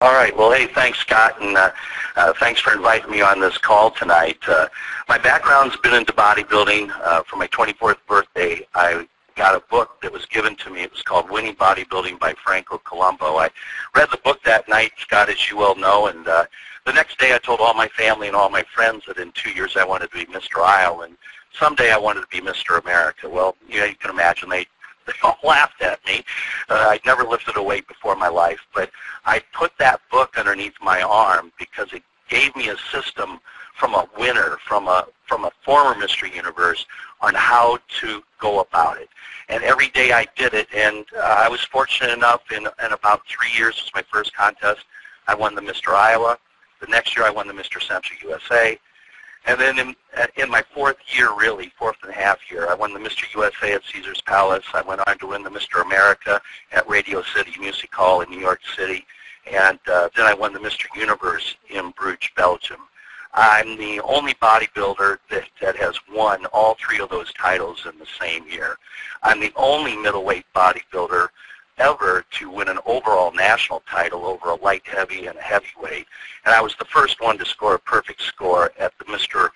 All right. Well, hey, thanks, Scott, and thanks for inviting me on this call tonight. My background's been into bodybuilding. For my 24th birthday, I got a book that was given to me. It was called Winning Bodybuilding by Franco Colombo. I read the book that night, Scott, as you well know, and the next day I told all my family and all my friends that in 2 years I wanted to be Mr. Isle, and someday I wanted to be Mr. America. Well, you can imagine they all laughed at me. I'd never lifted a weight before in my life, but I put that book underneath my arm because it gave me a system from a winner, from a former Mr. Universe, on how to go about it. And every day I did it, and I was fortunate enough in about 3 years, it was my first contest, I won the Mr. Iowa. The next year I won the Mr. Central USA. And then in my fourth and a half year, I won the Mr. USA at Caesar's Palace. I went on to win the Mr. America at Radio City Music Hall in New York City. And then I won the Mr. Universe in Bruges, Belgium. I'm the only bodybuilder that has won all three of those titles in the same year. I'm the only middleweight bodybuilder ever to win an overall national title over a light heavy and a heavyweight. And I was the first one to score a perfect score at the Mr.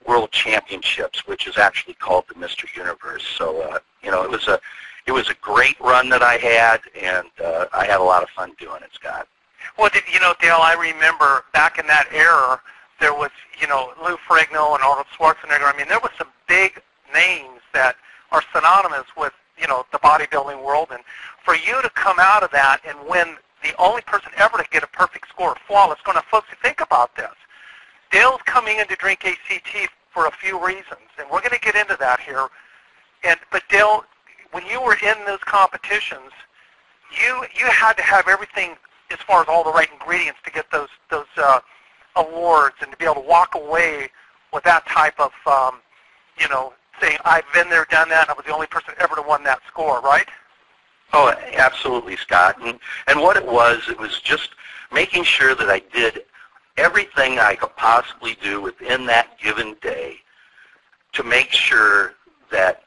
World Championships, which is actually called the Mr. Universe. So, it was a great run that I had, and I had a lot of fun doing it, Scott. Well, Dale, I remember back in that era, there was, Lou Ferrigno and Arnold Schwarzenegger. I mean, there was some big names that are synonymous with, the bodybuilding world. And for you to come out of that and win the only person ever to get a perfect score, flawless, folks, think about this. Dale's coming into Drink ACT for a few reasons, and we're going to get into that here. But Dale, when you were in those competitions, you had to have everything as far as all the right ingredients to get those awards and to be able to walk away with that type of, saying, I've been there, done that, and I was the only person ever to win that score, right? Oh, absolutely, Scott. And what it was just making sure that I did everything I could possibly do within that given day to make sure that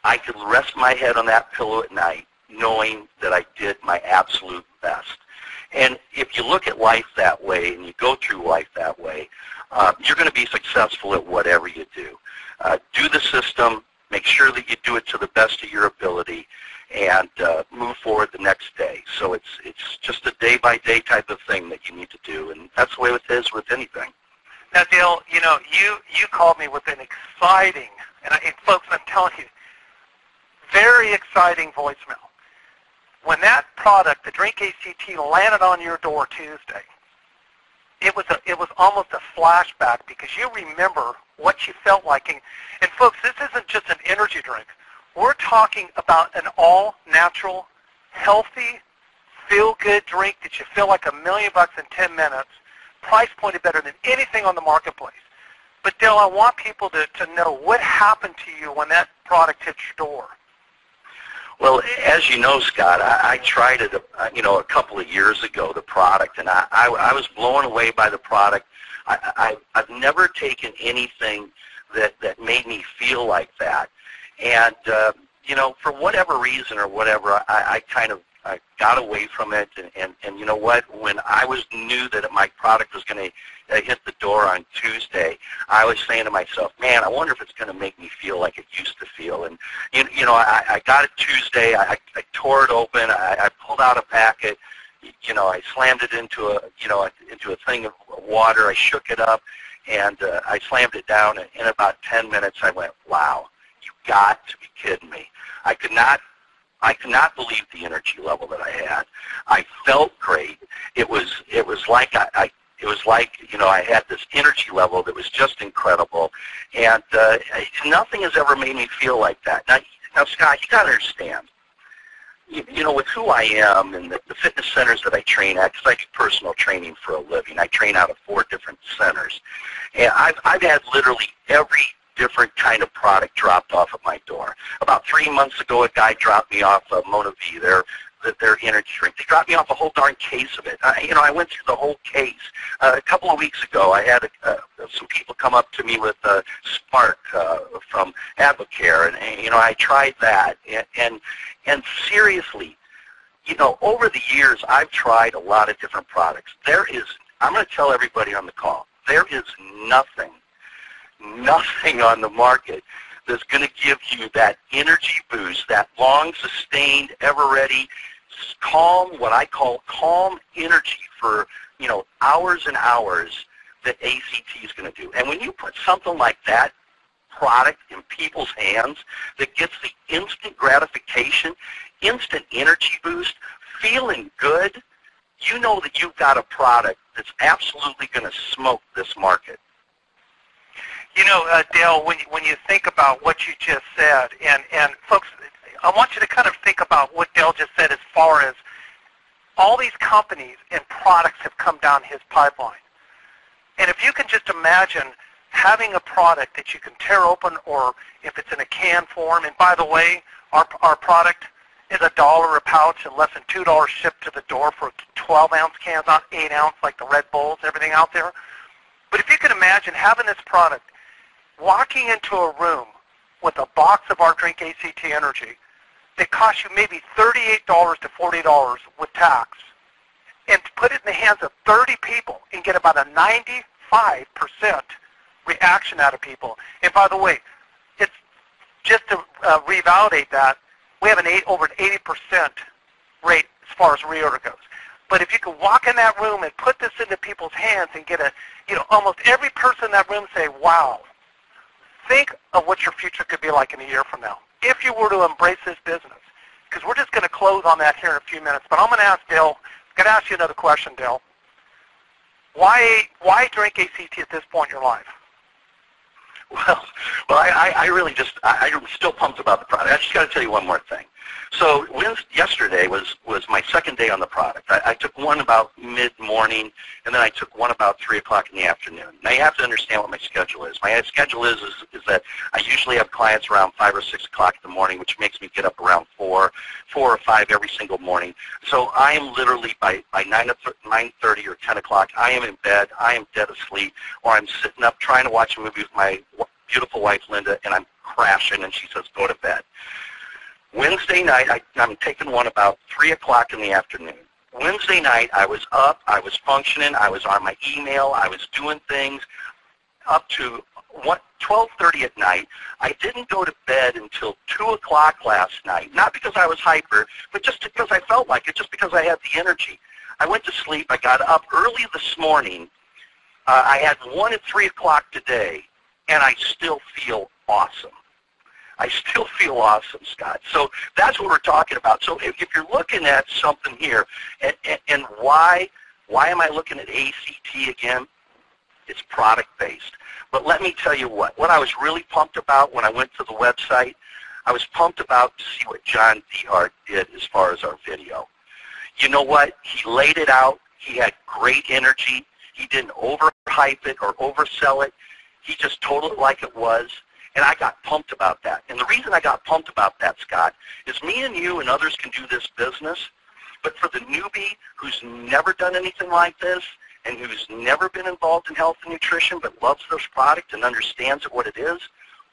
I could rest my head on that pillow at night knowing that I did my absolute best. And if you look at life that way and you go through life that way, you're going to be successful at whatever you do. Do the system, make sure that you do it to the best of your ability, and move forward the next day. So it's just a day-by-day type of thing that you need to do, and that's the way it is with anything. Now, Dale, you called me with an exciting, and folks, I'm telling you, very exciting voicemail. When that product, the Drink ACT, landed on your door Tuesday, it was almost a flashback because you remember what you felt like. And folks, this isn't just an energy drink. We're talking about an all-natural, healthy, feel-good drink that you feel like $1 million in 10 minutes, price pointed better than anything on the marketplace. But Dale, I want people to know what happened to you when that product hit your door. Well, as you know, Scott, I tried it, a couple of years ago, the product, and I was blown away by the product. I've never taken anything that made me feel like that. And, for whatever reason or whatever, I got away from it. And you know what? When I knew that my product was going to hit the door on Tuesday, I was saying to myself, man, I wonder if it's going to make me feel like it used to feel. And, I got it Tuesday. I tore it open. I pulled out a packet. I slammed it into a thing of water. I shook it up, and I slammed it down. And in about 10 minutes, I went, wow, you got to be kidding me. I could not believe the energy level that I had. I felt great. It was like I had this energy level that was just incredible, and nothing has ever made me feel like that. Now, Scott, you got to understand. With who I am and the fitness centers that I train at, because I do personal training for a living. I train out of 4 different centers, and I've had literally every different kind of product dropped off at my door. About 3 months ago, a guy dropped me off a Mona V, their energy drink. They dropped me off a whole darn case of it. I went through the whole case. A couple of weeks ago, I had some people come up to me with Spark from Advocare, and I tried that. And seriously, you know, over the years, I've tried a lot of different products. I'm going to tell everybody on the call, there is nothing on the market that's going to give you that energy boost, that long, sustained, ever-ready, calm, what I call calm energy for, you know, hours and hours that ACT is going to do. And when you put something like that product in people's hands that gets the instant gratification, instant energy boost, feeling good, you know that you've got a product that's absolutely going to smoke this market. You know, Dale, when you think about what you just said, and folks, I want you to kind of think about what Dale just said as far as all these companies and products have come down his pipeline. And if you can just imagine having a product that you can tear open, or if it's in a can form, and by the way, our product is $1 a pouch and less than $2 shipped to the door for 12-ounce cans, not 8-ounce like the Red Bulls, everything out there. But if you can imagine having this product, walking into a room with a box of our Drink ACT Energy that costs you maybe $38 to $40 with tax, and to put it in the hands of 30 people and get about a 95% reaction out of people. And by the way, it's just to revalidate that, we have over an 80% rate as far as reorder goes. But if you could walk in that room and put this into people's hands and get almost every person in that room say, wow, think of what your future could be like in a year from now if you were to embrace this business. Because we're just going to close on that here in a few minutes. But I'm going to ask Dale, I'm going to ask you another question, Dale. Why drink ACT at this point in your life? Well, I really I'm still pumped about the product. I just got to tell you one more thing. So yesterday was my second day on the product. I took one about mid-morning, and then I took one about 3 o'clock in the afternoon. Now, you have to understand what my schedule is. My schedule is that I usually have clients around 5 or 6 o'clock in the morning, which makes me get up around 4 or 5 every single morning. So I am literally, by 9:30 or 10 o'clock, I am in bed, I am dead asleep, or I'm sitting up trying to watch a movie with my beautiful wife, Linda, and I'm crashing, and she says, go to bed. Wednesday night, I'm taking one about 3 o'clock in the afternoon. Wednesday night, I was up, I was functioning, I was on my email, I was doing things up to 12:30 at night. I didn't go to bed until 2 o'clock last night, not because I was hyper, but just because I felt like it, just because I had the energy. I went to sleep, I got up early this morning, I had one at 3 o'clock today, and I still feel awesome. I still feel awesome, Scott. So that's what we're talking about. So if you're looking at something here, and why am I looking at ACT again? It's product-based. But let me tell you what I was really pumped about when I went to the website, I was pumped about to see what John Dehart did as far as our video. You know what? He laid it out. He had great energy. He didn't overhype it or oversell it. He just told it like it was. And I got pumped about that. And the reason I got pumped about that, Scott, is me and you and others can do this business, but for the newbie who's never done anything like this and who's never been involved in health and nutrition but loves this product and understands what it is,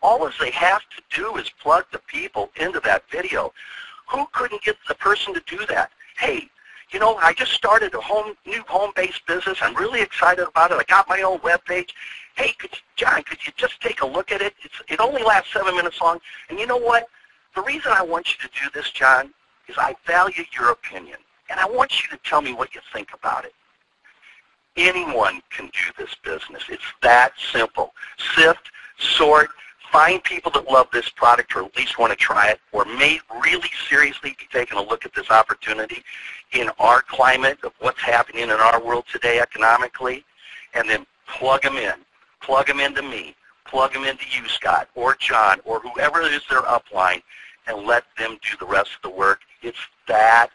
all they have to do is plug the people into that video. Who couldn't get the person to do that? Hey, you know, I just started a new home-based business. I'm really excited about it. I got my own webpage. Hey, John, could you just take a look at it? It only lasts 7 minutes long. And you know what? The reason I want you to do this, John, is I value your opinion. And I want you to tell me what you think about it. Anyone can do this business. It's that simple. Sift, sort, find people that love this product or at least want to try it or may really seriously be taking a look at this opportunity in our climate of what's happening in our world today economically, and then plug them in. Plug them into me. Plug them into you, Scott, or John, or whoever is their upline, and let them do the rest of the work. It's that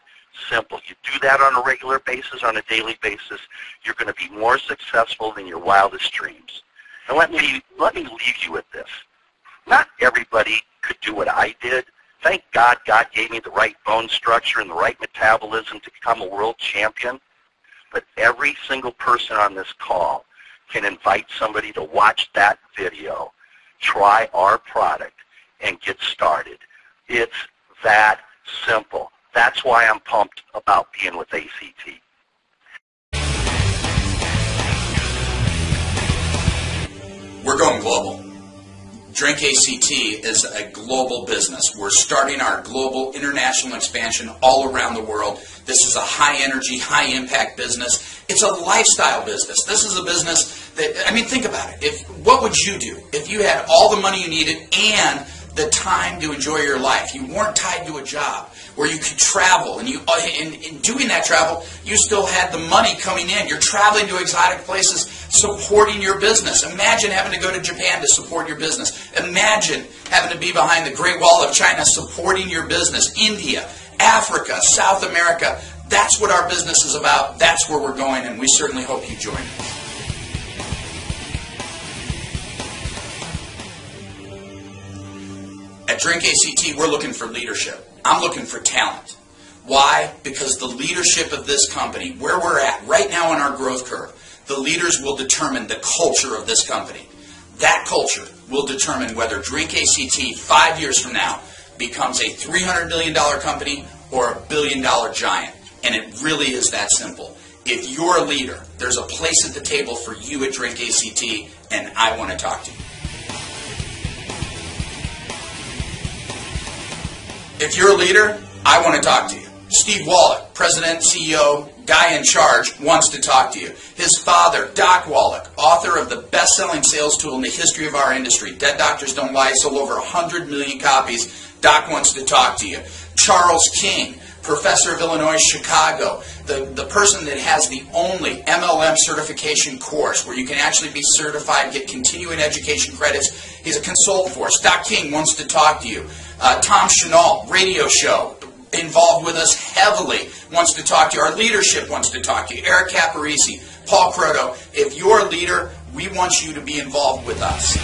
simple. You do that on a regular basis, on a daily basis, you're going to be more successful than your wildest dreams. And let me leave you with this. Not everybody could do what I did. Thank God God gave me the right bone structure and the right metabolism to become a world champion. But every single person on this call can invite somebody to watch that video, try our product, and get started. It's that simple. That's why I'm pumped about being with ACT. We're going global. Drink ACT is a global business. We're starting our global international expansion all around the world. This is a high-energy, high-impact business. It's a lifestyle business. This is a business that, I mean, think about it. What would you do if you had all the money you needed and the time to enjoy your life? You weren't tied to a job where you could travel, and in doing that travel, you still had the money coming in. You're traveling to exotic places, supporting your business. Imagine having to go to Japan to support your business. Imagine having to be behind the Great Wall of China supporting your business. India, Africa, South America. That's what our business is about. That's where we're going, and we certainly hope you join us. At Drink ACT, we're looking for leadership. I'm looking for talent. Why? Because the leadership of this company, where we're at right now on our growth curve, the leaders will determine the culture of this company. That culture will determine whether Drink ACT 5 years from now becomes a $300 million company or a $1 billion giant. And it really is that simple. If you're a leader, there's a place at the table for you at Drink ACT, and I want to talk to you. If you're a leader, I want to talk to you. Steve Wallach, President, CEO, guy in charge, wants to talk to you. His father, Doc Wallach, author of the best-selling sales tool in the history of our industry, Dead Doctors Don't Lie, sold over 100 million copies. Doc wants to talk to you. Charles King, professor of Illinois, Chicago, the person that has the only MLM certification course where you can actually be certified, get continuing education credits. He's a consultant for us. Doc King wants to talk to you. Tom Chenault, radio show, involved with us heavily, wants to talk to you. Our leadership wants to talk to you. Eric Caparisi, Paul Croto. If you're a leader, we want you to be involved with us.